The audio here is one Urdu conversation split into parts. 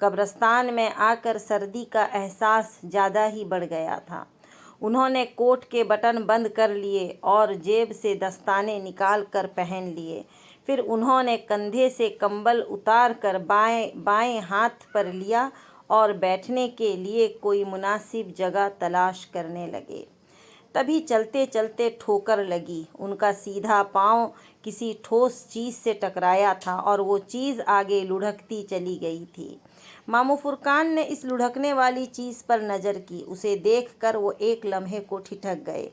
قبرستان میں آ کر سردی کا احساس زیادہ ہی بڑھ گیا تھا۔ انہوں نے کوٹ کے بٹن بند کر لیے اور جیب سے دستانے نکال کر پہن لیے۔ پھر انہوں نے کندھے سے کمبل اتار کر بائیں ہاتھ پر لیا اور بیٹھنے کے لیے کوئی مناسب جگہ تلاش کرنے لگے۔ تبھی چلتے چلتے ٹھوکر لگی۔ ان کا سیدھا پاؤں کسی ٹھوس چیز سے ٹکرایا تھا اور وہ چیز آگے لڑھکتی چلی گئی تھی۔ ماموں فرقان نے اس لڑھکنے والی چیز پر نظر کی۔ اسے دیکھ کر وہ ایک لمحے کو ٹھٹک گئے۔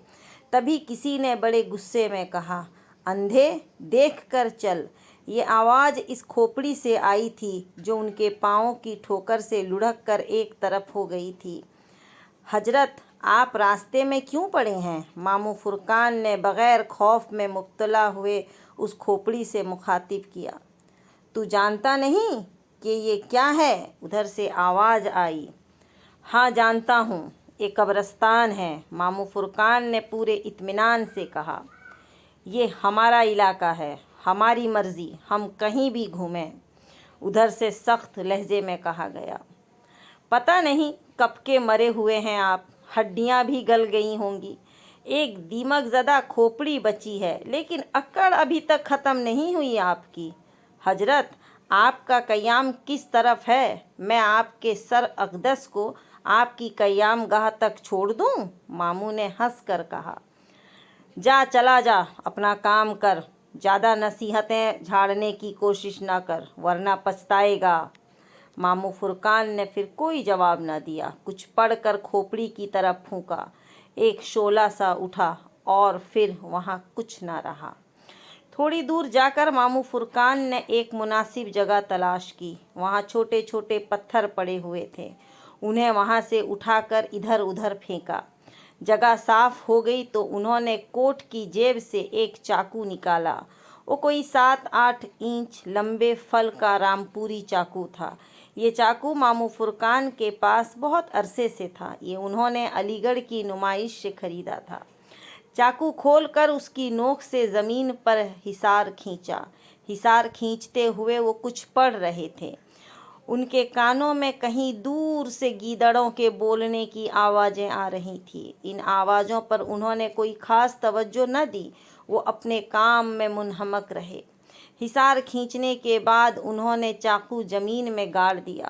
تبھی کسی نے بڑے غصے میں کہا، اندھے، دیکھ کر چل۔ یہ آواز اس کھوپڑی سے آئی تھی جو ان کے پاؤں کی ٹھوکر سے لڑھک کر ایک طرف ہو گئی تھی۔ حضرت، آپ راستے میں کیوں پڑے ہیں؟ ماموں فرقان نے بغیر خوف میں مبتلا ہوئے اس کھوپڑی سے مخاطب کیا۔ تو جانتا نہیں کہ یہ کیا ہے؟ ادھر سے آواز آئی۔ ہاں جانتا ہوں، یہ قبرستان ہے، ماموں فرقان نے پورے اطمینان سے کہا۔ یہ ہمارا علاقہ ہے، ہماری مرضی، ہم کہیں بھی گھومیں، ادھر سے سخت لہجے میں کہا گیا۔ پتہ نہیں کب کے مرے ہوئے ہیں آپ، ہڈیاں بھی گل گئی ہوں گی، ایک دیمک زدہ کھوپڑی بچی ہے، لیکن اکڑ ابھی تک ختم نہیں ہوئی آپ کی۔ حضرت، آپ کا قیام کس طرف ہے؟ میں آپ کے سر اقدس کو آپ کی قیام گاہ تک چھوڑ دوں؟ ماموں نے ہنس کر کہا۔ جا، چلا جا، اپنا کام کر، زیادہ نصیحتیں جھاڑنے کی کوشش نہ کر ورنہ پچھتائے گا۔ ماموں فرقان نے پھر کوئی جواب نہ دیا۔ کچھ پڑھ کر کھوپڑی کی طرف پھونکا، ایک شعلہ سا اٹھا اور پھر وہاں کچھ نہ رہا۔ تھوڑی دور جا کر ماموں فرقان نے ایک مناسب جگہ تلاش کی۔ وہاں چھوٹے چھوٹے پتھر پڑے ہوئے تھے، انہیں وہاں سے اٹھا کر ادھر ادھر پھینکا۔ جگہ صاف ہو گئی تو انہوں نے کوٹ کی جیب سے ایک چاقو نکالا۔ وہ کوئی 7-8 انچ لمبے پھل کا رامپوری چاقو تھا۔ یہ چاقو ماموں فرقان کے پاس بہت عرصے سے تھا۔ یہ انہوں نے علی گڑھ کی نمائش سے خریدا تھا۔ چاقو کھول کر اس کی نوک سے زمین پر حصار کھینچا۔ حصار کھینچتے ہوئے وہ کچھ پڑھ رہے تھے۔ ان کے کانوں میں کہیں دور سے گیدڑوں کے بولنے کی آوازیں آ رہی تھیں۔ ان آوازوں پر انہوں نے کوئی خاص توجہ نہ دی، وہ اپنے کام میں منہمک رہے۔ حصار کھینچنے کے بعد انہوں نے چاقو زمین میں گاڑ دیا۔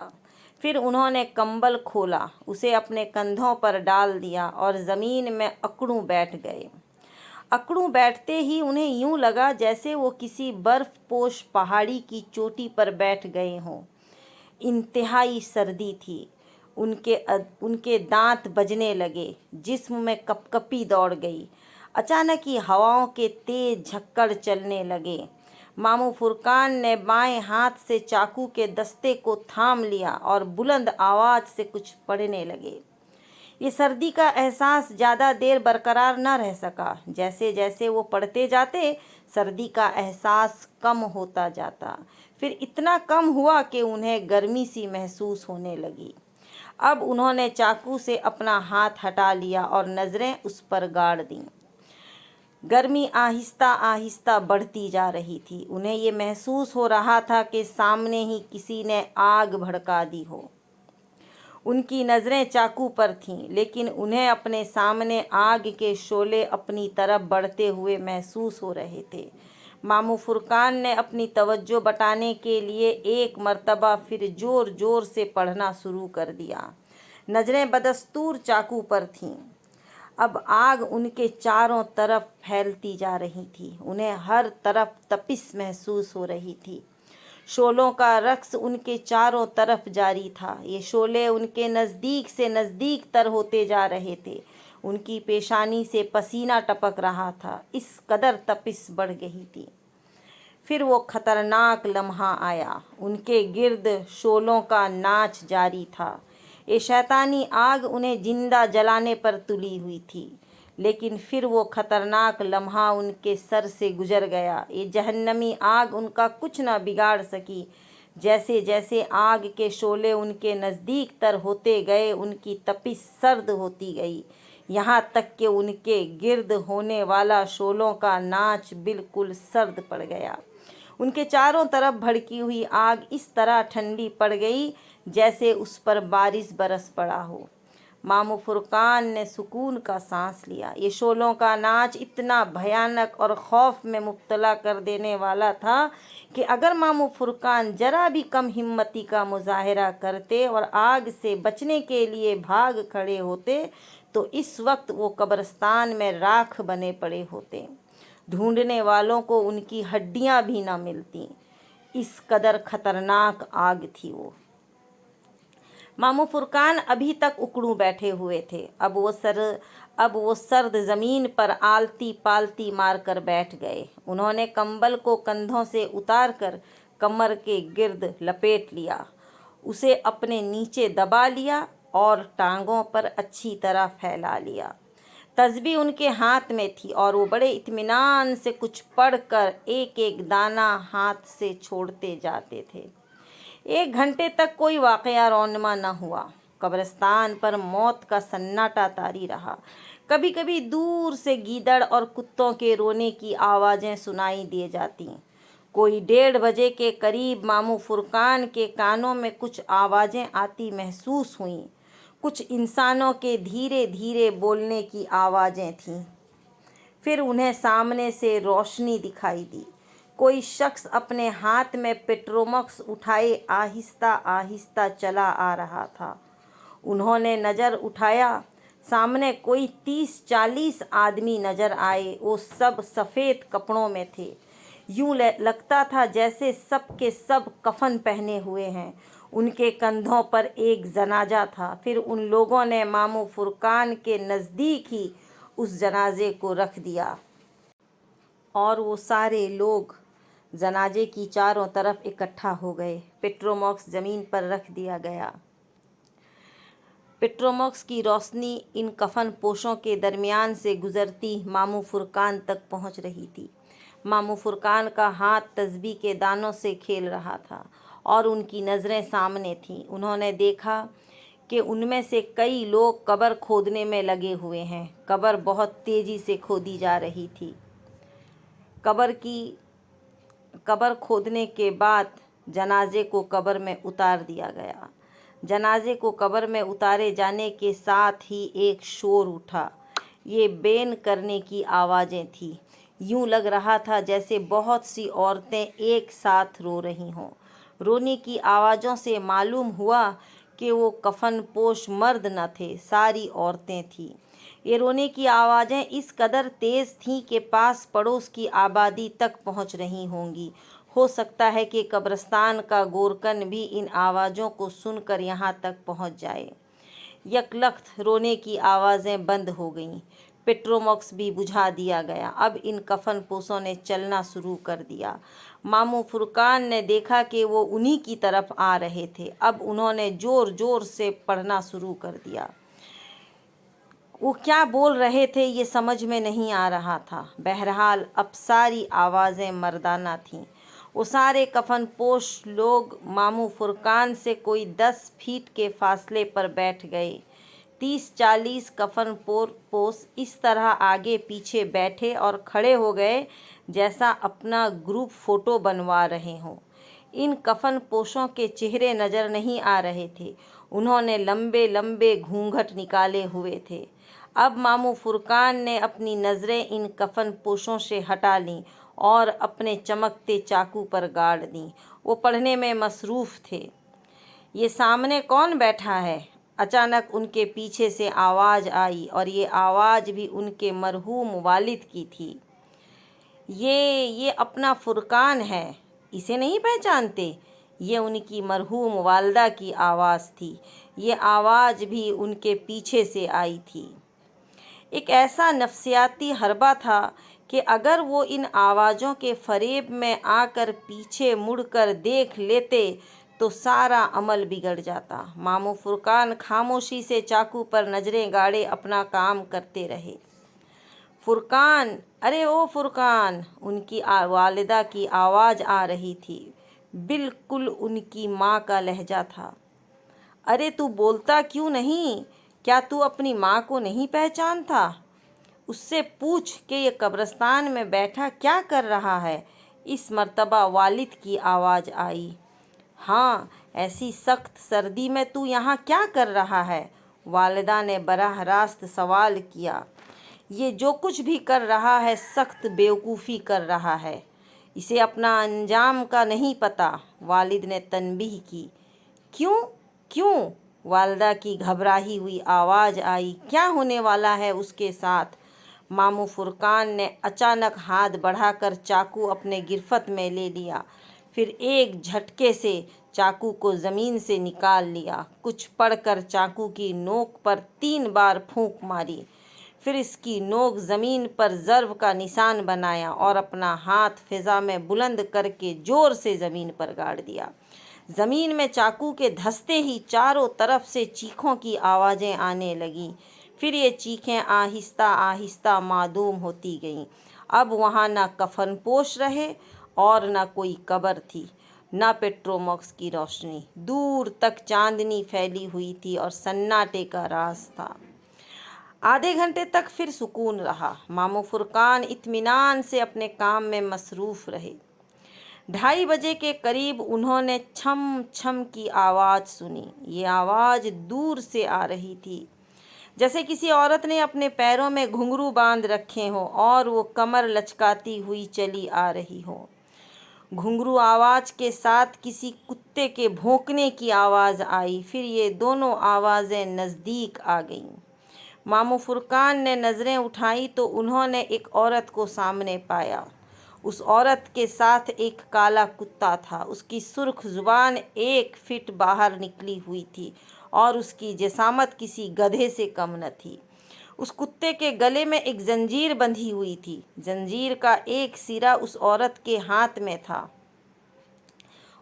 پھر انہوں نے کمبل کھولا، اسے اپنے کندھوں پر ڈال دیا اور زمین میں اکڑوں بیٹھ گئے۔ اکڑوں بیٹھتے ہی انہیں یوں لگا جیسے وہ کسی برف پوش پہاڑی کی چوٹی پر بیٹھ گئے ہوں۔ انتہائی سردی تھی، ان کے دانت بجنے لگے، جسم میں کپکپی دوڑ گئی۔ اچانک ہی ہواؤں کے تیز جھکڑ چلنے لگے۔ ماموں فرقان نے بائیں ہاتھ سے چاقو کے دستے کو تھام لیا اور بلند آواز سے کچھ پڑھنے لگے۔ یہ سردی کا احساس زیادہ دیر برقرار نہ رہ سکا۔ جیسے جیسے وہ پڑھتے جاتے، سردی کا احساس کم ہوتا جاتا، پھر اتنا کم ہوا کہ انہیں گرمی سی محسوس ہونے لگی۔ اب انہوں نے چاقو سے اپنا ہاتھ ہٹا لیا اور نظریں اس پر گاڑ دیں۔ گرمی آہستہ آہستہ بڑھتی جا رہی تھی۔ انہیں یہ محسوس ہو رہا تھا کہ سامنے ہی کسی نے آگ بھڑکا دی ہو۔ ان کی نظریں چاقو پر تھیں، لیکن انہیں اپنے سامنے آگ کے شعلے اپنی طرف بڑھتے ہوئے محسوس ہو رہے تھے۔ ماموں فرقان نے اپنی توجہ بٹانے کے لیے ایک مرتبہ پھر زور زور سے پڑھنا شروع کر دیا۔ نظریں بدستور چاقو پر تھیں۔ اب آگ ان کے چاروں طرف پھیلتی جا رہی تھی۔ انہیں ہر طرف تپش محسوس ہو رہی تھی۔ شعلوں کا رقص ان کے چاروں طرف جاری تھا۔ یہ شعلے ان کے نزدیک سے نزدیک تر ہوتے جا رہے تھے۔ ان کی پیشانی سے پسینہ ٹپک رہا تھا، اس قدر تپش بڑھ گئی تھی۔ پھر وہ خطرناک لمحہ آیا۔ ان کے گرد شعلوں کا ناچ جاری تھا۔ یہ شیطانی آگ انہیں زندہ جلانے پر تلی ہوئی تھی، لیکن پھر وہ خطرناک لمحہ ان کے سر سے گزر گیا۔ یہ جہنمی آگ ان کا کچھ نہ بگاڑ سکی۔ جیسے جیسے آگ کے شعلے ان کے نزدیک تر ہوتے گئے، ان کی تپش سرد ہوتی گئی، یہاں تک کہ ان کے گرد ہونے والا شعلوں کا ناچ بالکل سرد پڑ گیا۔ ان کے چاروں طرف بھڑکی ہوئی آگ اس طرح ٹھنڈی پڑ گئی جیسے اس پر بارش برس پڑا ہو۔ ماموں فرقان نے سکون کا سانس لیا۔ یہ شعلوں کا ناچ اتنا بھیانک اور خوف میں مبتلا کر دینے والا تھا کہ اگر ماموں فرقان ذرا بھی کم ہمتی کا مظاہرہ کرتے اور آگ سے بچنے کے لیے بھاگ کھڑے ہوتے تو اس وقت وہ قبرستان میں راکھ بنے پڑے ہوتے، ڈھونڈنے والوں کو ان کی ہڈیاں بھی نہ ملتیں، اس قدر خطرناک آگ تھی وہ۔ ماموں فرقان ابھی تک اکڑوں بیٹھے ہوئے تھے، اب وہ سرد زمین پر آلتی پالتی مار کر بیٹھ گئے۔ انہوں نے کمبل کو کندھوں سے اتار کر کمر کے گرد لپیٹ لیا، اسے اپنے نیچے دبا لیا اور ٹانگوں پر اچھی طرح پھیلا لیا۔ تسبیح ان کے ہاتھ میں تھی اور وہ بڑے اطمینان سے کچھ پڑھ کر ایک ایک دانہ ہاتھ سے چھوڑتے جاتے تھے۔ 1 گھنٹے تک کوئی واقعہ رونما نہ ہوا۔ قبرستان پر موت کا سناٹا طاری رہا۔ کبھی کبھی دور سے گیدڑ اور کتوں کے رونے کی آوازیں سنائی دے جاتیں۔ کوئی 1:30 بجے کے قریب ماموں فرقان کے کانوں میں کچھ آوازیں آتی محسوس ہوئیں۔ کچھ انسانوں کے دھیرے دھیرے بولنے کی آوازیں تھیں۔ پھر انہیں سامنے سے روشنی دکھائی دی۔ کوئی شخص اپنے ہاتھ میں پیٹرومکس اٹھائے آہستہ آہستہ چلا آ رہا تھا۔ انہوں نے نظر اٹھایا، سامنے کوئی 30-40 آدمی نظر آئے۔ وہ سب سفید کپڑوں میں تھے، یوں لگتا تھا جیسے سب کے سب کفن پہنے ہوئے ہیں۔ ان کے کندھوں پر ایک جنازہ تھا۔ پھر ان لوگوں نے ماموں فرقان کے نزدیک ہی اس جنازے کو رکھ دیا اور وہ سارے لوگ جنازے کی چاروں طرف اکٹھا ہو گئے۔ پیٹرومکس زمین پر رکھ دیا گیا۔ پیٹرومکس کی روشنی ان کفن پوشوں کے درمیان سے گزرتی ماموں فرقان تک پہنچ رہی تھی۔ ماموں فرقان کا ہاتھ تسبیح کے دانوں سے کھیل رہا تھا اور ان کی نظریں سامنے تھیں۔ انہوں نے دیکھا کہ ان میں سے کئی لوگ قبر کھودنے میں لگے ہوئے ہیں۔ قبر بہت تیزی سے کھودی جا رہی تھی۔ قبر کھودنے کے بعد جنازے کو قبر میں اتار دیا گیا۔ جنازے کو قبر میں اتارے جانے کے ساتھ ہی ایک شور اٹھا۔ یہ بین کرنے کی آوازیں تھیں۔ یوں لگ رہا تھا جیسے بہت سی عورتیں ایک ساتھ رو رہی ہوں۔ رونے کی آوازوں سے معلوم ہوا کہ وہ کفن پوش مرد نہ تھے، ساری عورتیں تھیں۔ یہ رونے کی آوازیں اس قدر تیز تھیں کہ پاس پڑوس کی آبادی تک پہنچ رہی ہوں گی۔ ہو سکتا ہے کہ قبرستان کا گورکن بھی ان آوازوں کو سن کر یہاں تک پہنچ جائے۔ یک لخت رونے کی آوازیں بند ہو گئیں۔ پیٹرومکس بھی بجھا دیا گیا۔ اب ان کفن پوشوں نے چلنا شروع کر دیا۔ ماموں فرقان نے دیکھا کہ وہ انہی کی طرف آ رہے تھے۔ اب انہوں نے زور زور سے پڑھنا شروع کر دیا۔ وہ کیا بول رہے تھے یہ سمجھ میں نہیں آ رہا تھا۔ بہرحال اب ساری آوازیں مردانہ تھیں۔ وہ سارے کفن پوش لوگ ماموں فرقان سے کوئی 10 فیٹ کے فاصلے پر بیٹھ گئے۔ 30-40 کفن پوش اس طرح آگے پیچھے بیٹھے اور کھڑے ہو گئے جیسا اپنا گروپ فوٹو بنوا رہے ہوں۔ ان کفن پوشوں کے چہرے نظر نہیں آ رہے تھے۔ انہوں نے لمبے لمبے گھونگھٹ نکالے ہوئے تھے۔ اب ماموں فرقان نے اپنی نظریں ان کفن پوشوں سے ہٹا لیں اور اپنے چمکتے چاقو پر گاڑ دیں۔ وہ پڑھنے میں مصروف تھے۔ یہ سامنے کون بیٹھا ہے؟ اچانک ان کے پیچھے سے آواز آئی اور یہ آواز بھی ان کے مرحوم والد کی تھی۔ یہ اپنا فرقان ہے، اسے نہیں پہچانتے؟ یہ ان کی مرحوم والدہ کی آواز تھی۔ یہ آواز بھی ان کے پیچھے سے آئی تھی۔ ایک ایسا نفسیاتی حربہ تھا کہ اگر وہ ان آوازوں کے فریب میں آ کر پیچھے مڑ کر دیکھ لیتے تو سارا عمل بگڑ جاتا۔ ماموں فرقان خاموشی سے چاقو پر نظریں گاڑے اپنا کام کرتے رہے۔ فرقان، ارے او فرقان! ان کی والدہ کی آواز آ رہی تھی۔ بالکل ان کی ماں کا لہجہ تھا۔ ارے تو بولتا کیوں نہیں؟ کیا تو اپنی ماں کو نہیں پہچانتا؟ اس سے پوچھ کہ یہ قبرستان میں بیٹھا کیا کر رہا ہے؟ اس مرتبہ والد کی آواز آئی۔ ہاں، ایسی سخت سردی میں تو یہاں کیا کر رہا ہے؟ والدہ نے براہ راست سوال کیا۔ یہ جو کچھ بھی کر رہا ہے سخت بیوقوفی کر رہا ہے، اسے اپنا انجام کا نہیں پتہ، والد نے تنبیہ کی۔ کیوں؟ کیوں؟ والدہ کی گھبرائی ہوئی آواز آئی۔ کیا ہونے والا ہے اس کے ساتھ؟ ماموں فرقان نے اچانک ہاتھ بڑھا کر چاقو اپنے گرفت میں لے لیا، پھر ایک جھٹکے سے چاقو کو زمین سے نکال لیا، کچھ پڑھ کر چاقو کی نوک پر 3 بار پھونک ماری، پھر اس کی نوک زمین پر ضرب کا نشان بنایا اور اپنا ہاتھ فضا میں بلند کر کے زور سے زمین پر گاڑ دیا۔ زمین میں چاقو کے دھنستے ہی چاروں طرف سے چیخوں کی آوازیں آنے لگیں، پھر یہ چیخیں آہستہ آہستہ معدوم ہوتی گئیں۔ اب وہاں نہ کفن پوش رہے اور نہ کوئی قبر تھی، نہ پیٹروماکس کی روشنی، دور تک چاندنی پھیلی ہوئی تھی اور سناٹے کا راز تھا۔ آدھے گھنٹے تک پھر سکون رہا۔ ماموں فرقان اطمینان سے اپنے کام میں مصروف رہے۔ 2:30 بجے کے قریب انہوں نے چھم چھم کی آواز سنی۔ یہ آواز دور سے آ رہی تھی، جیسے کسی عورت نے اپنے پیروں میں گھنگرو باندھ رکھے ہوں اور وہ کمر لچکاتی ہوئی چلی آ رہی ہو۔ گھنگرو آواز کے ساتھ کسی کتے کے بھونکنے کی آواز آئی، پھر یہ دونوں آوازیں نزدیک آ گئیں۔ ماموں فرقان نے نظریں اٹھائیں تو انہوں نے ایک عورت کو سامنے پایا۔ اس عورت کے ساتھ ایک کالا کتا تھا۔ اس کی سرخ زبان 1 فٹ باہر نکلی ہوئی تھی اور اس کی جسامت کسی گدھے سے کم نہ تھی۔ اس کتے کے گلے میں ایک زنجیر بندھی ہوئی تھی۔ زنجیر کا ایک سرا اس عورت کے ہاتھ میں تھا۔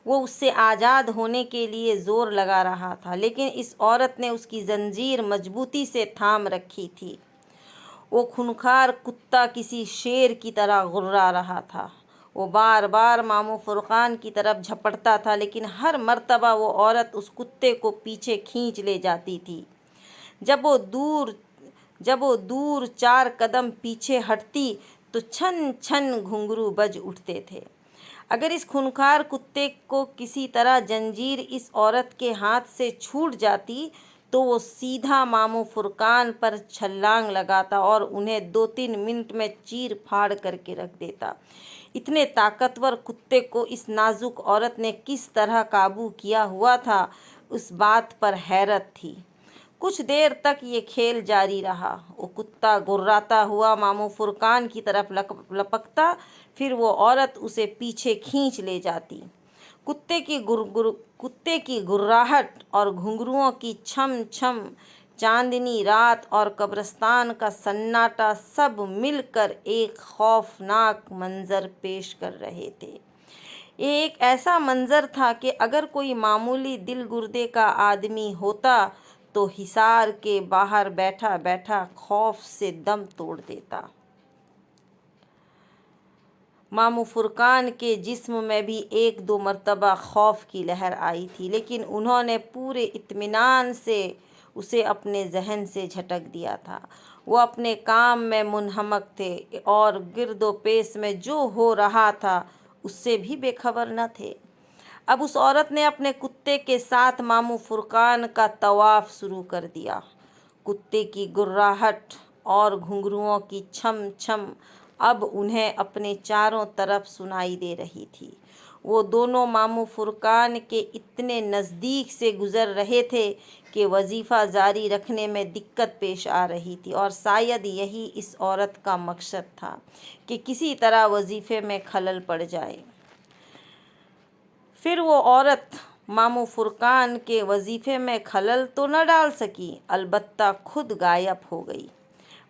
وہ اس سے آزاد ہونے کے لیے زور لگا رہا تھا، لیکن اس عورت نے اس کی زنجیر مضبوطی سے تھام رکھی تھی۔ وہ خونخوار کتا کسی شیر کی طرح غرا رہا تھا۔ وہ بار بار ماموں فرقان کی طرف جھپٹتا تھا، لیکن ہر مرتبہ وہ عورت اس کتے کو پیچھے کھینچ لے جاتی تھی۔ جب وہ دور 4 قدم پیچھے ہٹتی تو چھن چھن گھنگرو بج اٹھتے تھے۔ اگر اس خونخوار کتے کو کسی طرح زنجیر اس عورت کے ہاتھ سے چھوٹ جاتی تو وہ سیدھا ماموں فرقان پر چھلانگ لگاتا اور انہیں 2-3 منٹ میں چیر پھاڑ کر کے رکھ دیتا۔ اتنے طاقتور کتے کو اس نازک عورت نے کس طرح قابو کیا ہوا تھا، اس بات پر حیرت تھی۔ کچھ دیر تک یہ کھیل جاری رہا۔ وہ کتا گراتا ہوا ماموں فرقان کی طرف لپکتا، پھر وہ عورت اسے پیچھے کھینچ لے جاتی۔ کتے کی گراہٹ اور گھنگروؤں کی چھم چھم، چاندنی رات اور قبرستان کا سناٹا سب مل کر ایک خوفناک منظر پیش کر رہے تھے۔ یہ ایک ایسا منظر تھا کہ اگر کوئی معمولی دل گردے کا آدمی ہوتا تو حصار کے باہر بیٹھا بیٹھا خوف سے دم توڑ دیتا۔ ماموں فرقان کے جسم میں بھی 1-2 مرتبہ خوف کی لہر آئی تھی، لیکن انہوں نے پورے اطمینان سے اسے اپنے ذہن سے جھٹک دیا تھا۔ وہ اپنے کام میں منہمک تھے اور گرد و پیش میں جو ہو رہا تھا اس سے بھی بے خبر نہ تھے۔ اب اس عورت نے اپنے کتے کے ساتھ ماموں فرقان کا طواف شروع کر دیا۔ کتے کی گراہٹ اور گھنگروؤں کی چھم چھم اب انہیں اپنے چاروں طرف سنائی دے رہی تھی۔ وہ دونوں ماموں فرقان کے اتنے نزدیک سے گزر رہے تھے کہ وظیفہ جاری رکھنے میں دقت پیش آ رہی تھی، اور شاید یہی اس عورت کا مقصد تھا کہ کسی طرح وظیفے میں خلل پڑ جائے۔ پھر وہ عورت ماموں فرقان کے وظیفے میں خلل تو نہ ڈال سکی، البتہ خود غائب ہو گئی۔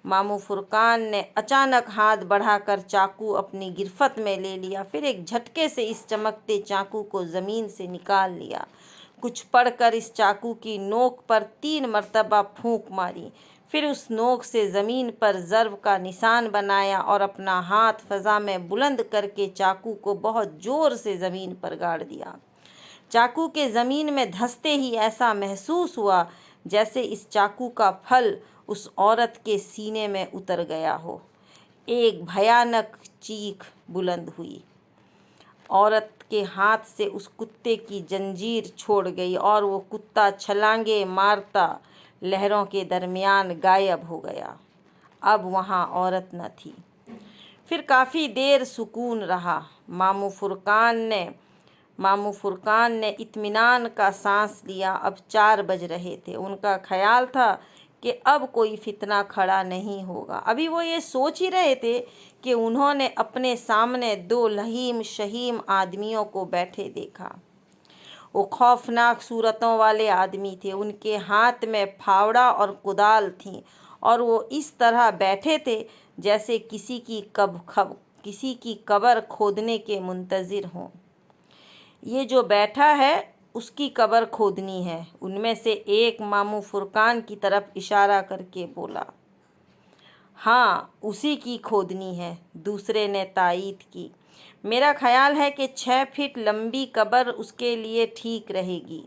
ماموں فرقان نے اچانک ہاتھ بڑھا کر چاقو اپنی گرفت میں لے لیا، پھر ایک جھٹکے سے اس چمکتے چاقو کو زمین سے نکال لیا، کچھ پڑھ کر اس چاقو کی نوک پر 3 مرتبہ پھونک ماری، پھر اس نوک سے زمین پر ضرب کا نشان بنایا اور اپنا ہاتھ فضا میں بلند کر کے چاقو کو بہت زور سے زمین پر گاڑ دیا۔ چاقو کے زمین میں دھنستے ہی ایسا محسوس ہوا جیسے اس چاقو کا پھل اس عورت کے سینے میں اتر گیا ہو۔ ایک بھیانک چیخ بلند ہوئی عورت کے ہاتھ سے اس کتے کی زنجیر چھوڑ گئی اور وہ کتا چھلانگے مارتا لہروں کے درمیان غائب ہو گیا۔ اب وہاں عورت نہ تھی۔ پھر کافی دیر سکون رہا۔ ماموں فرقان نے اطمینان کا سانس لیا۔ اب 4 بج رہے تھے۔ ان کا خیال تھا کہ اب کوئی فتنہ کھڑا نہیں ہوگا۔ ابھی وہ یہ سوچ ہی رہے تھے کہ انہوں نے اپنے سامنے 2 لہیم شہیم آدمیوں کو بیٹھے دیکھا۔ وہ خوفناک صورتوں والے آدمی تھے۔ ان کے ہاتھ میں پھاوڑا اور کدال تھیں اور وہ اس طرح بیٹھے تھے جیسے کسی کی قبر کھودنے کے منتظر ہوں۔ یہ جو بیٹھا ہے اس کی قبر کھودنی ہے، ان میں سے ایک ماموں فرقان کی طرف اشارہ کر کے بولا۔ ہاں، اسی کی کھودنی ہے، دوسرے نے تائید کی۔ میرا خیال ہے کہ 6 فٹ لمبی قبر اس کے لیے ٹھیک رہے گی۔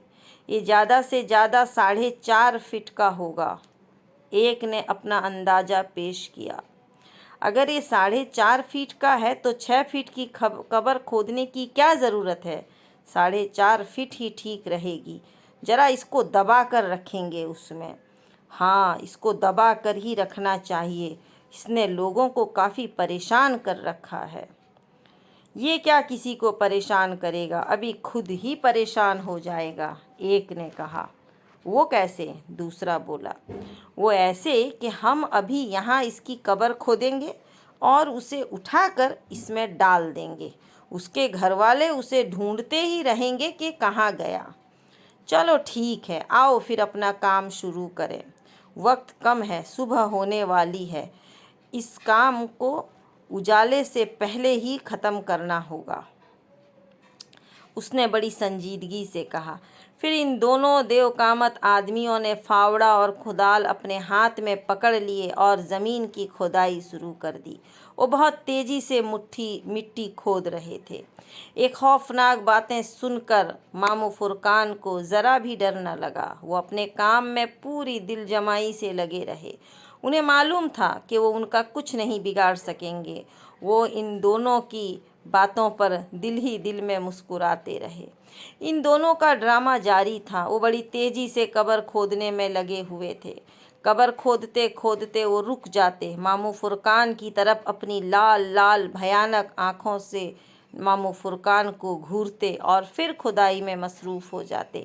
یہ زیادہ سے زیادہ 4.5 فٹ کا ہوگا، ایک نے اپنا اندازہ پیش کیا۔ اگر یہ 4.5 فٹ کا ہے تو 6 فٹ کی قبر کھودنے کی کیا ضرورت ہے؟ 4.5 فٹ ہی ٹھیک رہے گی، ذرا اس کو دبا کر رکھیں گے اس میں۔ ہاں، اس کو دبا کر ہی رکھنا چاہیے، اس نے لوگوں کو کافی پریشان کر رکھا ہے۔ یہ کیا کسی کو پریشان کرے گا، ابھی خود ہی پریشان ہو جائے گا، ایک نے کہا۔ وہ کیسے؟ دوسرا بولا۔ وہ ایسے کہ ہم ابھی یہاں اس کی قبر کھودیں گے اور اسے اٹھا کر اس میں ڈال دیں گے، اس کے گھر والے اسے ڈھونڈتے ہی رہیں گے کہ کہاں گیا۔ چلو ٹھیک ہے، آؤ پھر اپنا کام شروع کریں، وقت کم ہے، صبح ہونے والی ہے، اس کام کو اجالے سے پہلے ہی ختم کرنا ہوگا، اس نے بڑی سنجیدگی سے کہا۔ پھر ان دونوں دیوقامت آدمیوں نے پھاوڑا اور کدال اپنے ہاتھ میں پکڑ لیے اور زمین کی کھدائی شروع کر دی۔ وہ بہت تیزی سے مٹی کھود رہے تھے۔ یہ خوفناک باتیں سن کر ماموں فرقان کو ذرا بھی ڈر نہ لگا۔ وہ اپنے کام میں پوری دل جمعی سے لگے رہے۔ انہیں معلوم تھا کہ وہ ان کا کچھ نہیں بگاڑ سکیں گے۔ وہ ان دونوں کی باتوں پر دل ہی دل میں مسکراتے رہے۔ ان دونوں کا ڈرامہ جاری تھا۔ وہ بڑی تیزی سے قبر کھودنے میں لگے ہوئے تھے۔ قبر کھودتے کھودتے وہ رک جاتے، ماموں فرقان کی طرف اپنی لال لال بھیانک آنکھوں سے ماموں فرقان کو گھورتے اور پھر کھدائی میں مصروف ہو جاتے،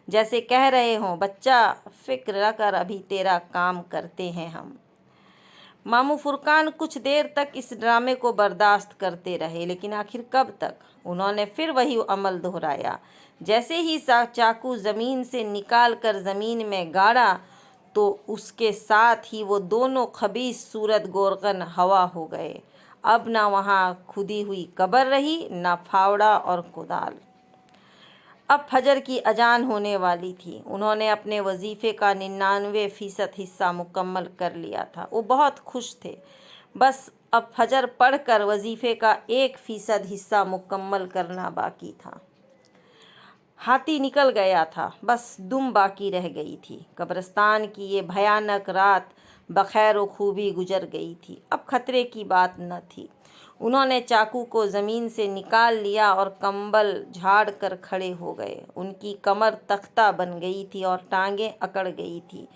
جیسے کہہ رہے ہوں، بچہ فکر نہ کر، ابھی تیرا کام کرتے ہیں ہم۔ ماموں فرقان کچھ دیر تک اس ڈرامے کو برداشت کرتے رہے، لیکن آخر کب تک؟ انہوں نے پھر وہی عمل دہرایا۔ جیسے ہی چاقو زمین سے نکال کر زمین میں گاڑا تو اس کے ساتھ ہی وہ دونوں خبیث صورت گورکن ہوا ہو گئے۔ اب نہ وہاں کھدی ہوئی قبر رہی، نہ پھاوڑا اور کدال۔ اب فجر کی اذان ہونے والی تھی۔ انہوں نے اپنے وظیفے کا 99% حصہ مکمل کر لیا تھا۔ وہ بہت خوش تھے۔ بس اب فجر پڑھ کر وظیفے کا 1% حصہ مکمل کرنا باقی تھا۔ ہاتھی نکل گیا تھا، بس دم باقی رہ گئی تھی۔ قبرستان کی یہ بھیانک رات بخیر و خوبی گزر گئی تھی۔ اب خطرے کی بات نہ تھی۔ انہوں نے چاقو کو زمین سے نکال لیا اور کمبل جھاڑ کر کھڑے ہو گئے۔ ان کی کمر تختہ بن گئی تھی اور ٹانگیں اکڑ گئی تھیں۔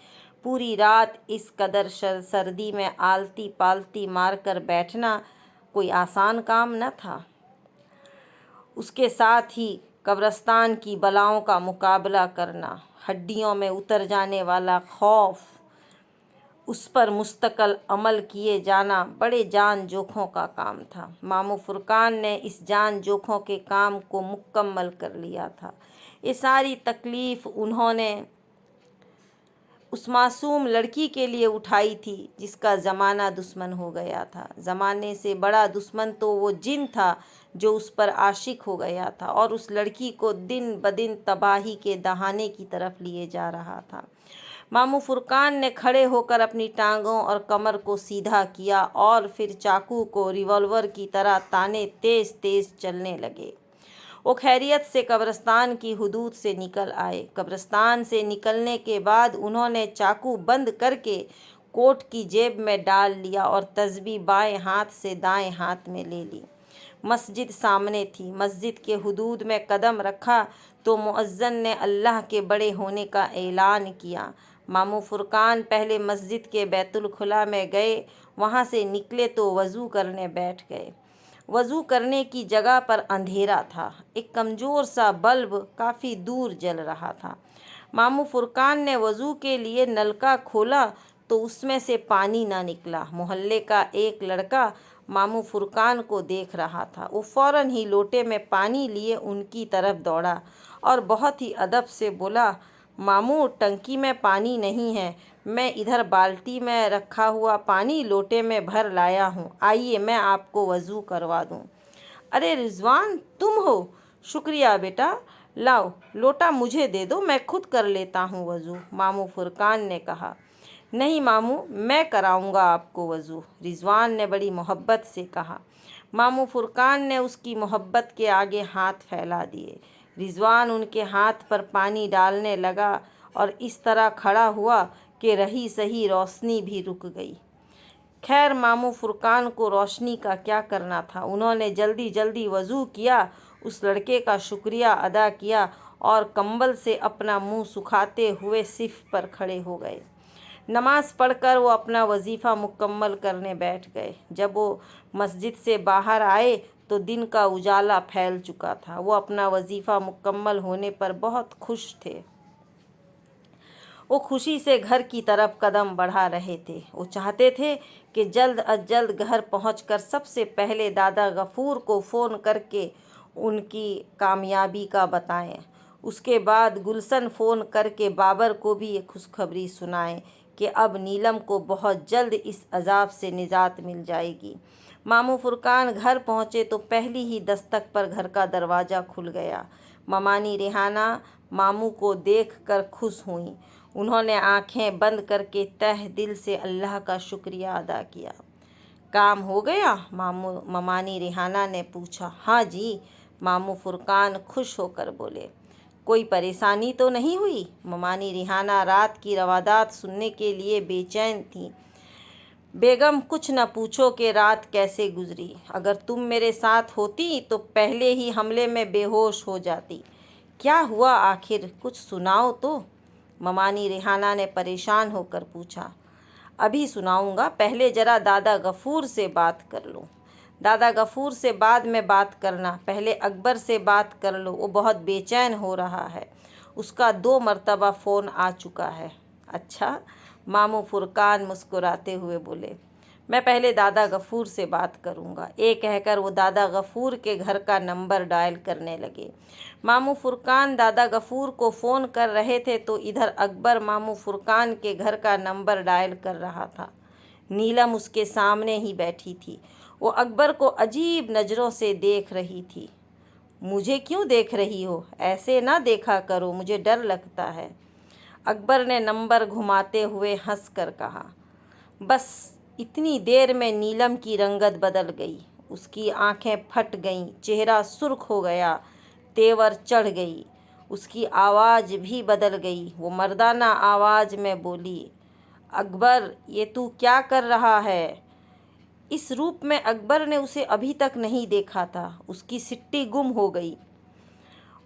پوری رات اس قدر سردی میں آلتی پالتی مار کر بیٹھنا کوئی آسان کام نہ تھا۔ اس کے ساتھ ہی قبرستان کی بلاؤں کا مقابلہ کرنا، ہڈیوں میں اتر جانے والا خوف، اس پر مستقل عمل کیے جانا بڑے جان جوکھوں کا کام تھا۔ ماموں فرقان نے اس جان جوکھوں کے کام کو مکمل کر لیا تھا۔ یہ ساری تکلیف انہوں نے اس معصوم لڑکی کے لیے اٹھائی تھی جس کا زمانہ دشمن ہو گیا تھا۔ زمانے سے بڑا دشمن تو وہ جن تھا جو اس پر عاشق ہو گیا تھا اور اس لڑکی کو دن بدن تباہی کے دہانے کی طرف لیے جا رہا تھا۔ ماموں فرقان نے کھڑے ہو کر اپنی ٹانگوں اور کمر کو سیدھا کیا اور پھر چاقو کو ریوالور کی طرح تانے تیز تیز چلنے لگے۔ وہ خیریت سے قبرستان کی حدود سے نکل آئے۔ قبرستان سے نکلنے کے بعد انہوں نے چاقو بند کر کے کوٹ کی جیب میں ڈال لیا اور تسبیح بائیں ہاتھ سے دائیں ہاتھ میں لے لی۔ مسجد سامنے تھی۔ مسجد کے حدود میں قدم رکھا تو مؤذن نے اللہ کے بڑے ہونے کا اعلان کیا۔ ماموں فرقان پہلے مسجد کے بیت الخلا میں گئے، وہاں سے نکلے تو وضو کرنے بیٹھ گئے۔ وضو کرنے کی جگہ پر اندھیرا تھا، ایک کمزور سا بلب کافی دور جل رہا تھا۔ ماموں فرقان نے وضو کے لیے نلکا کھولا تو اس میں سے پانی نہ نکلا۔ محلے کا ایک لڑکا ماموں فرقان کو دیکھ رہا تھا، وہ فوراً ہی لوٹے میں پانی لیے ان کی طرف دوڑا اور بہت ہی ادب سے بولا، ماموں ٹنکی میں پانی نہیں ہے، میں ادھر بالٹی میں رکھا ہوا پانی لوٹے میں بھر لایا ہوں، آئیے میں آپ کو وضو کروا دوں۔ ارے رضوان تم ہو؟ شکریہ بیٹا، لاؤ لوٹا مجھے دے دو، میں خود کر لیتا ہوں وضو، ماموں فرقان نے کہا۔ نہیں ماموں، میں کراؤں گا آپ کو وضو، رضوان نے بڑی محبت سے کہا۔ ماموں فرقان نے اس کی محبت کے آگے ہاتھ پھیلا دیے۔ رضوان ان کے ہاتھ پر پانی ڈالنے لگا اور اس طرح کھڑا ہوا کہ رہی سہی روشنی بھی رک گئی۔ خیر ماموں فرقان کو روشنی کا کیا کرنا تھا، انہوں نے جلدی جلدی وضو کیا، اس لڑکے کا شکریہ ادا کیا اور کمبل سے اپنا منہ سکھاتے ہوئے صف پر کھڑے ہو گئے۔ نماز پڑھ کر وہ اپنا وظیفہ مکمل کرنے بیٹھ گئے۔ جب وہ مسجد سے باہر آئے تو دن کا اجالا پھیل چکا تھا۔ وہ اپنا وظیفہ مکمل ہونے پر بہت خوش تھے۔ وہ خوشی سے گھر کی طرف قدم بڑھا رہے تھے۔ وہ چاہتے تھے کہ جلد از جلد گھر پہنچ کر سب سے پہلے دادا غفور کو فون کر کے ان کی کامیابی کا بتائیں۔ اس کے بعد گلشن فون کر کے بابر کو بھی یہ خوشخبری سنائیں کہ اب نیلم کو بہت جلد اس عذاب سے نجات مل جائے گی۔ ماموں فرقان گھر پہنچے تو پہلی ہی دستک پر گھر کا دروازہ کھل گیا۔ ممانی ریحانہ ماموں کو دیکھ کر خوش ہوئیں۔ انہوں نے آنکھیں بند کر کے تہ دل سے اللہ کا شکریہ ادا کیا۔ کام ہو گیا؟ ممانی ریحانہ نے پوچھا۔ ہاں جی، ماموں فرقان خوش ہو کر بولے۔ کوئی پریشانی تو نہیں ہوئی؟ ممانی ریحانہ رات کی روادات سننے کے لیے بے چین تھیں۔ بیگم کچھ نہ پوچھو کہ رات کیسے گزری، اگر تم میرے ساتھ ہوتی تو پہلے ہی حملے میں بے ہوش ہو جاتی۔ کیا ہوا آخر، کچھ سناؤ تو، ممانی ریحانہ نے پریشان ہو کر پوچھا۔ ابھی سناؤں گا، پہلے ذرا دادا غفور سے بات کر لو۔ دادا غفور سے بعد میں بات کرنا، پہلے اکبر سے بات کر لو، وہ بہت بے چین ہو رہا ہے، اس کا 2 مرتبہ فون آ چکا ہے۔ اچھا، ماموں فرقان مسکراتے ہوئے بولے، میں پہلے دادا غفور سے بات کروں گا، یہ کہہ کر وہ دادا غفور کے گھر کا نمبر ڈائل کرنے لگے۔ ماموں فرقان دادا غفور کو فون کر رہے تھے تو ادھر اکبر ماموں فرقان کے گھر کا نمبر ڈائل کر رہا تھا۔ نیلم اس کے سامنے ہی بیٹھی تھی، وہ اکبر کو عجیب نظروں سے دیکھ رہی تھی۔ مجھے کیوں دیکھ رہی ہو؟ ایسے نہ دیکھا کرو، مجھے ڈر لگتا ہے، اکبر نے نمبر گھماتے ہوئے ہنس کر کہا۔ بس اتنی دیر میں نیلم کی رنگت بدل گئی، اس کی آنکھیں پھٹ گئیں، چہرہ سرخ ہو گیا، تیور چڑھ گئی، اس کی آواز بھی بدل گئی۔ وہ مردانہ آواز میں بولی، اکبر یہ تو کیا کر رہا ہے؟ اس روپ میں اکبر نے اسے ابھی تک نہیں دیکھا تھا، اس کی سٹی گم ہو گئی۔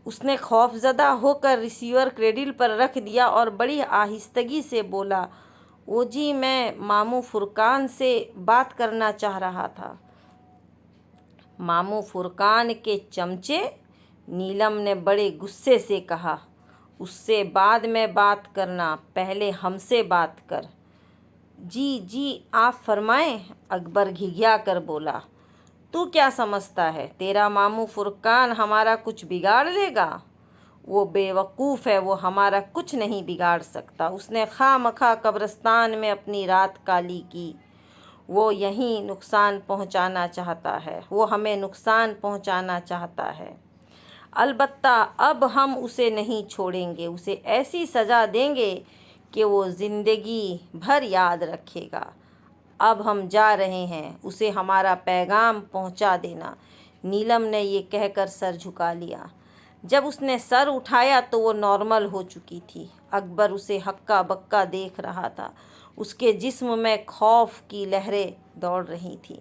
اس نے خوف زدہ ہو کر ریسیور کریڈل پر رکھ دیا اور بڑی آہستگی سے بولا، وہ جی میں ماموں فرقان سے بات کرنا چاہ رہا تھا۔ ماموں فرقان کے چمچے؟ نیلم نے بڑے غصے سے کہا، اس سے بعد میں بات کرنا، پہلے ہم سے بات کر۔ جی جی آپ فرمائیں، اکبر گھگھیا کر بولا۔ تو کیا سمجھتا ہے تیرا ماموں فرقان ہمارا کچھ بگاڑ لے گا؟ وہ بے وقوف ہے، وہ ہمارا کچھ نہیں بگاڑ سکتا، اس نے خواہ مخواہ قبرستان میں اپنی رات کالی کی، وہ یہیں نقصان پہنچانا چاہتا ہے، وہ ہمیں نقصان پہنچانا چاہتا ہے۔ البتہ اب ہم اسے نہیں چھوڑیں گے، اسے ایسی سزا دیں گے کہ وہ زندگی بھر یاد رکھے گا۔ اب ہم جا رہے ہیں، اسے ہمارا پیغام پہنچا دینا۔ نیلم نے یہ کہہ کر سر جھکا لیا۔ جب اس نے سر اٹھایا تو وہ نارمل ہو چکی تھی۔ اکبر اسے ہکا بکا دیکھ رہا تھا، اس کے جسم میں خوف کی لہریں دوڑ رہی تھیں۔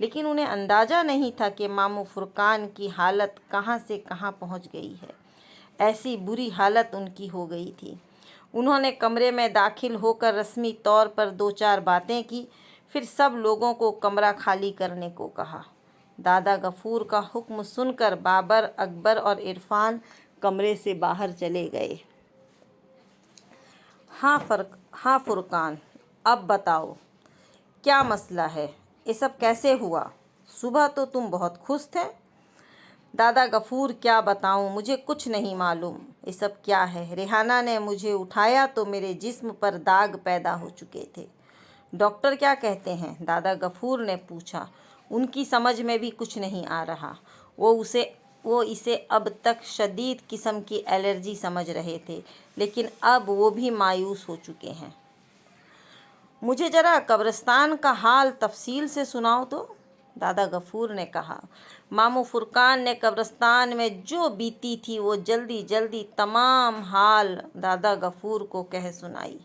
لیکن انہیں اندازہ نہیں تھا کہ ماموں فرقان کی حالت کہاں سے کہاں پہنچ گئی ہے۔ ایسی بری حالت ان کی ہو گئی تھی۔ انہوں نے کمرے میں داخل ہو کر رسمی طور پر 2-4 باتیں کی، پھر سب لوگوں کو کمرہ خالی کرنے کو کہا۔ دادا غفور کا حکم سن کر بابر، اکبر اور عرفان کمرے سے باہر چلے گئے۔ ہاں فرقان، اب بتاؤ کیا مسئلہ ہے؟ یہ سب کیسے ہوا؟ صبح تو تم بہت خوش تھے۔ دادا غفور، کیا بتاؤں، مجھے کچھ نہیں معلوم یہ سب کیا ہے۔ ریحانہ نے مجھے اٹھایا تو میرے جسم پر داغ پیدا ہو چکے تھے۔ ڈاکٹر کیا کہتے ہیں؟ دادا غفور نے پوچھا۔ ان کی سمجھ میں بھی کچھ نہیں آ رہا۔ وہ اسے اب تک شدید قسم کی الرجی سمجھ رہے تھے، لیکن اب وہ بھی مایوس ہو چکے ہیں۔ مجھے ذرا قبرستان کا حال تفصیل سے سناؤ تو، دادا غفور نے کہا۔ ماموں فرقان نے قبرستان میں جو بیتی تھی وہ جلدی جلدی تمام حال دادا غفور کو کہہ سنائی۔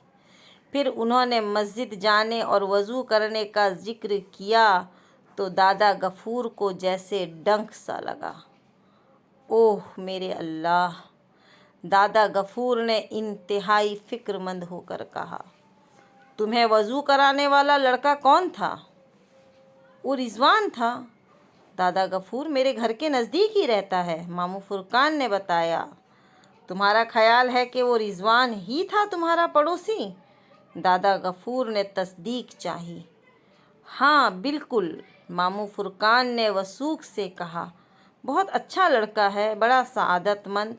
پھر انہوں نے مسجد جانے اور وضو کرنے کا ذکر کیا تو دادا غفور کو جیسے ڈنک سا لگا۔ اوہ میرے اللہ! دادا غفور نے انتہائی فکر مند ہو کر کہا۔ تمہیں وضو کرانے والا لڑکا کون تھا؟ وہ رضوان تھا۔ دادا غفور، میرے گھر کے نزدیک ہی رہتا ہے، ماموں فرقان نے بتایا۔ تمہارا خیال ہے کہ وہ رضوان ہی تھا تمہارا پڑوسی؟ دادا غفور نے تصدیق چاہی۔ ہاں بالکل، ماموں فرقان نے وثوق سے کہا۔ بہت اچھا لڑکا ہے، بڑا سعادت مند۔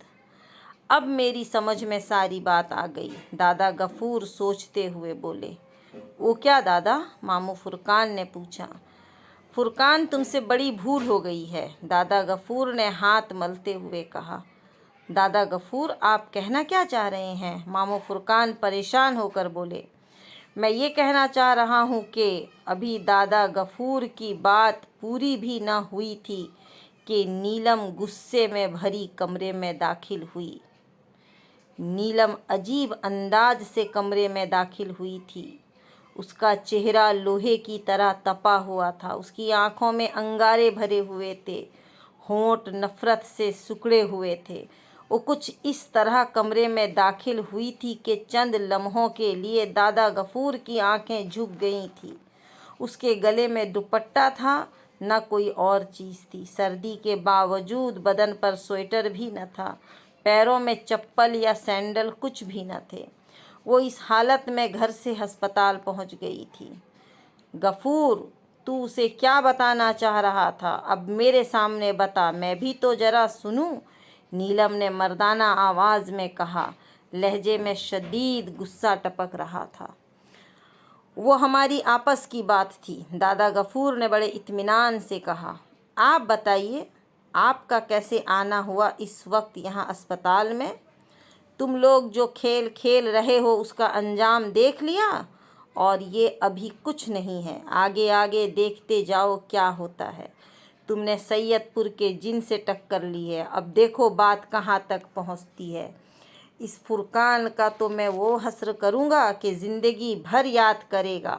اب میری سمجھ میں ساری بات آ گئی، دادا غفور سوچتے ہوئے بولے۔ وہ کیا دادا؟ ماموں فرقان نے پوچھا۔ فرقان، تم سے بڑی بھول ہو گئی ہے، دادا غفور نے ہاتھ ملتے ہوئے کہا۔ دادا غفور، آپ کہنا کیا چاہ رہے ہیں؟ ماموں فرقان پریشان ہو کر بولے۔ میں یہ کہنا چاہ رہا ہوں کہ ابھی دادا غفور کی بات پوری بھی نہ ہوئی تھی کہ نیلم غصے میں بھری کمرے میں داخل ہوئی۔ نیلم عجیب انداز سے کمرے میں داخل ہوئی تھی۔ اس کا چہرہ لوہے کی طرح تپا ہوا تھا، اس کی آنکھوں میں انگارے بھرے ہوئے تھے، ہونٹ نفرت سے سکڑے ہوئے تھے۔ وہ کچھ اس طرح کمرے میں داخل ہوئی تھی کہ چند لمحوں کے لیے دادا غفور کی آنکھیں جھک گئی تھیں۔ اس کے گلے میں دوپٹہ تھا، نہ کوئی اور چیز تھی۔ سردی کے باوجود بدن پر سویٹر بھی نہ تھا، پیروں میں چپل یا سینڈل کچھ بھی نہ تھے۔ وہ اس حالت میں گھر سے ہسپتال پہنچ گئی تھی۔ غفور، تو اسے کیا بتانا چاہ رہا تھا؟ اب میرے سامنے بتا، میں بھی تو ذرا سنوں، نیلم نے مردانہ آواز میں کہا۔ لہجے میں شدید غصہ ٹپک رہا تھا۔ وہ ہماری آپس کی بات تھی، دادا غفور نے بڑے اطمینان سے کہا۔ آپ بتائیے، آپ کا کیسے آنا ہوا اس وقت یہاں اسپتال میں؟ تم لوگ جو کھیل کھیل رہے ہو اس کا انجام دیکھ لیا، اور یہ ابھی کچھ نہیں ہے، آگے آگے دیکھتے جاؤ کیا ہوتا ہے۔ تم نے سید پور کے جن سے ٹکر لی ہے، اب دیکھو بات کہاں تک پہنچتی ہے۔ اس فرقان کا تو میں وہ حسر کروں گا کہ زندگی بھر یاد کرے گا،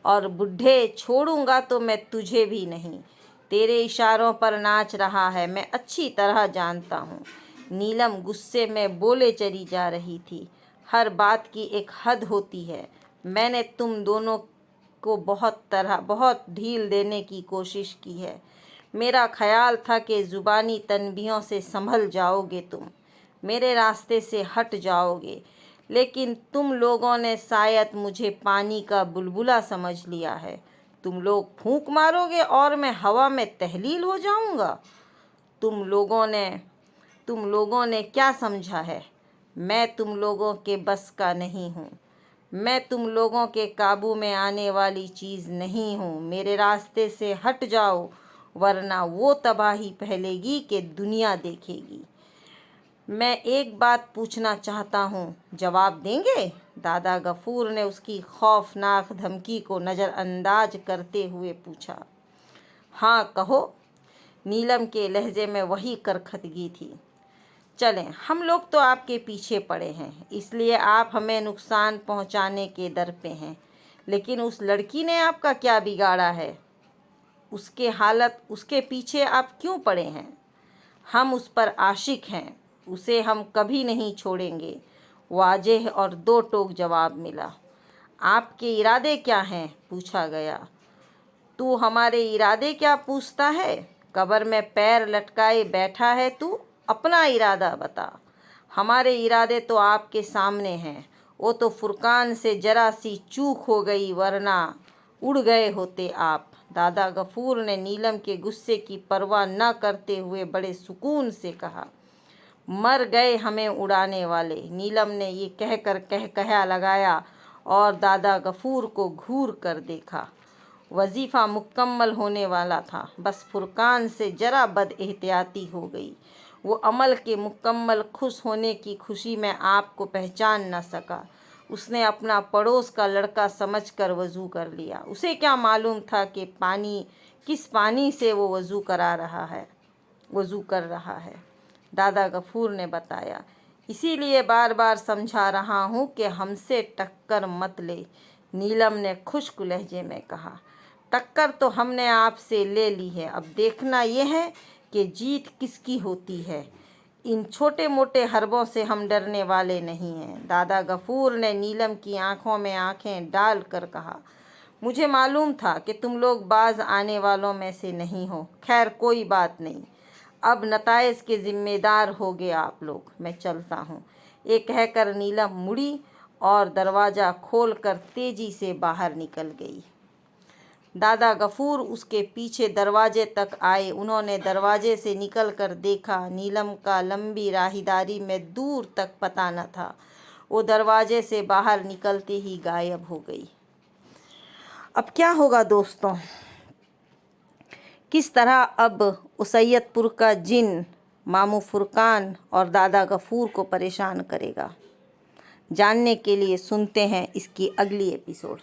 اور بڈھے چھوڑوں گا تو میں تجھے بھی نہیں۔ تیرے اشاروں پر ناچ رہا ہے، میں اچھی طرح جانتا ہوں۔ نیلم غصے میں بولے چلی جا رہی تھی۔ ہر بات کی ایک حد ہوتی ہے۔ میں نے تم دونوں کو بہت ڈھیل دینے کی کوشش کی ہے۔ میرا خیال تھا کہ زبانی تنبیہوں سے سنبھل جاؤ گے، تم میرے راستے سے ہٹ جاؤ گے، لیکن تم لوگوں نے شاید مجھے پانی کا بلبلا سمجھ لیا ہے۔ تم لوگ پھونک مارو گے اور میں ہوا میں تحلیل ہو جاؤں گا۔ تم لوگوں نے کیا سمجھا ہے؟ میں تم لوگوں کے بس کا نہیں ہوں۔ میں تم لوگوں کے قابو میں آنے والی چیز نہیں ہوں۔ میرے راستے سے ہٹ جاؤ، ورنہ وہ تباہی پھیلے گی کہ دنیا دیکھے گی۔ میں ایک بات پوچھنا چاہتا ہوں، جواب دیں گے؟ دادا غفور نے اس کی خوفناک دھمکی کو نظر انداز کرتے ہوئے پوچھا۔ ہاں کہو، نیلم کے لہجے میں وہی کرختگی تھی۔ چلیں، ہم لوگ تو آپ کے پیچھے پڑے ہیں، اس لیے آپ ہمیں نقصان پہنچانے کے در پہ ہیں، لیکن اس لڑکی نے آپ کا کیا بگاڑا ہے؟ اس کے پیچھے آپ کیوں پڑے ہیں؟ ہم اس پر عاشق ہیں، اسے ہم کبھی نہیں چھوڑیں گے، واضح اور دو ٹوک جواب ملا۔ آپ کے ارادے کیا ہیں؟ پوچھا گیا۔ تو ہمارے ارادے کیا پوچھتا ہے؟ قبر میں پیر لٹکائے بیٹھا ہے تو، اپنا ارادہ بتا۔ ہمارے ارادے تو آپ کے سامنے ہیں، وہ تو فرقان سے ذرا سی چوک ہو گئی ورنہ اڑ گئے ہوتے آپ۔ دادا غفور نے نیلم کے غصے کی پرواہ نہ کرتے ہوئے بڑے سکون سے کہا۔ مر گئے ہمیں اڑانے والے۔ نیلم نے یہ کہہ کر کہا لگایا اور دادا غفور کو گھور کر دیکھا۔ وظیفہ مکمل ہونے والا تھا، بس فرقان سے ذرا بد احتیاطی ہو گئی۔ وہ عمل کے مکمل خوش ہونے کی خوشی میں آپ کو پہچان نہ سکا۔ اس نے اپنا پڑوس کا لڑکا سمجھ کر وضو کر لیا۔ اسے کیا معلوم تھا کہ کس پانی سے وہ وضو کر رہا ہے۔ دادا غفور نے بتایا، اسی لیے بار بار سمجھا رہا ہوں کہ ہم سے ٹکر مت لے۔ نیلم نے خشک لہجے میں کہا، ٹکر تو ہم نے آپ سے لے لی ہے، اب دیکھنا یہ ہے کہ جیت کس کی ہوتی ہے۔ ان چھوٹے موٹے حربوں سے ہم ڈرنے والے نہیں ہیں۔ دادا غفور نے نیلم کی آنکھوں میں آنکھیں ڈال کر کہا، مجھے معلوم تھا کہ تم لوگ باز آنے والوں میں سے نہیں ہو۔ خیر کوئی بات نہیں، اب نتائج کے ذمہ دار ہوگے آپ لوگ، میں چلتا ہوں۔ یہ کہہ کر نیلم مڑی اور دروازہ کھول کر تیزی سے باہر نکل گئی۔ دادا غفور اس کے پیچھے دروازے تک آئے۔ انہوں نے دروازے سے نکل کر دیکھا، نیلم کا لمبی راہداری میں دور تک پتہ نہ تھا۔ وہ دروازے سے باہر نکلتے ہی غائب ہو گئی۔ اب کیا ہوگا دوستوں؟ کس طرح اب اسیت پور کا جن ماموں فرقان اور دادا غفور کو پریشان کرے گا؟ جاننے کے لیے سنتے ہیں اس کی اگلی ایپیسوڈ۔